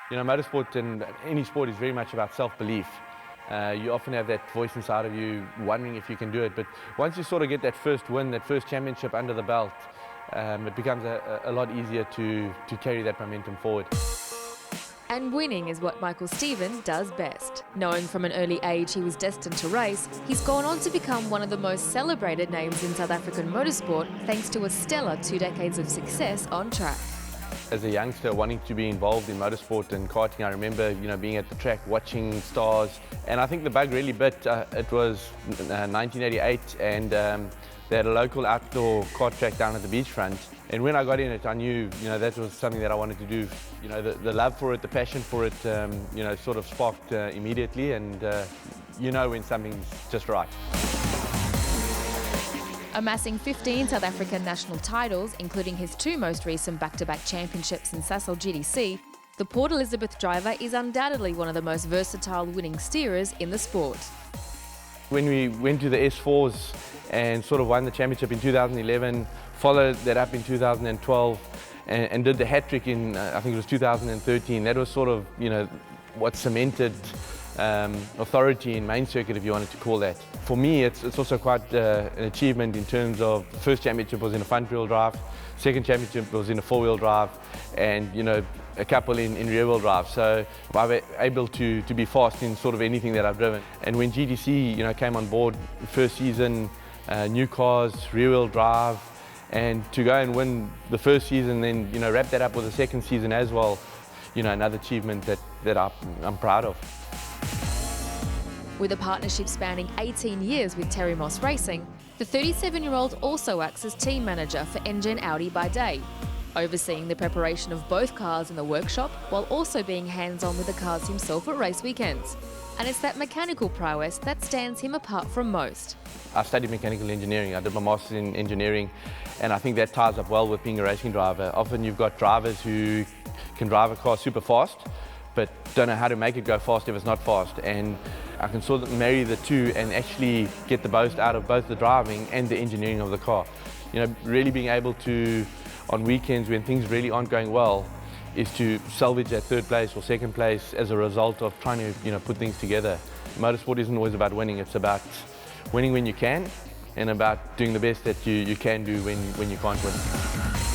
You know, motorsport and any sport is very much about self-belief. You often have that voice inside of you wondering if you can do it, but once you sort of get that first win, that first championship under the belt, it becomes a lot easier to carry that momentum forward. And winning is what Michael Stephen does best. Knowing from an early age he was destined to race, he's gone on to become one of the most celebrated names in South African motorsport thanks to a stellar 2 decades of success on track. As a youngster wanting to be involved in motorsport and karting, I remember, you know, being at the track watching stars, and I think the bug really bit. It was 1988, and they had a local outdoor kart track down at the beachfront. And when I got in it, I knew, you know, that was something that I wanted to do. You know, the love for it, the passion for it, you know, sort of sparked immediately, and you know when something's just right. Amassing 15 South African national titles, including his 2 most recent back-to-back championships in Sasol GTC, the Port Elizabeth driver is undoubtedly one of the most versatile winning steerers in the sport. When we went to the S4s and sort of won the championship in 2011, followed that up in 2012 and did the hat-trick in, I think it was 2013, that was sort of, you know, what cemented authority in main circuit, if you wanted to call that. For me, it's also quite an achievement in terms of the first championship was in a front-wheel drive, second championship was in a 4-wheel drive, and you know, a couple in rear-wheel drive. So I'm able to be fast in sort of anything that I've driven. And when GTC, you know, came on board, first season, new cars, rear-wheel drive, and to go and win the first season, then you know, wrap that up with the second season as well. You know, another achievement that I'm proud of. With a partnership spanning 18 years with Terry Moss Racing, the 37-year-old also acts as team manager for Engine Audi by day, overseeing the preparation of both cars in the workshop while also being hands-on with the cars himself at race weekends. And it's that mechanical prowess that stands him apart from most. I studied mechanical engineering. I did my master's in engineering, and I think that ties up well with being a racing driver. Often you've got drivers who can drive a car super fast, but don't know how to make it go fast if it's not fast. And I can sort of marry the two and actually get the most out of both the driving and the engineering of the car. You know, really being able to, on weekends when things really aren't going well, is to salvage that third place or second place as a result of trying to, you know, put things together. Motorsport isn't always about winning, it's about winning when you can and about doing the best that you can do when you can't win.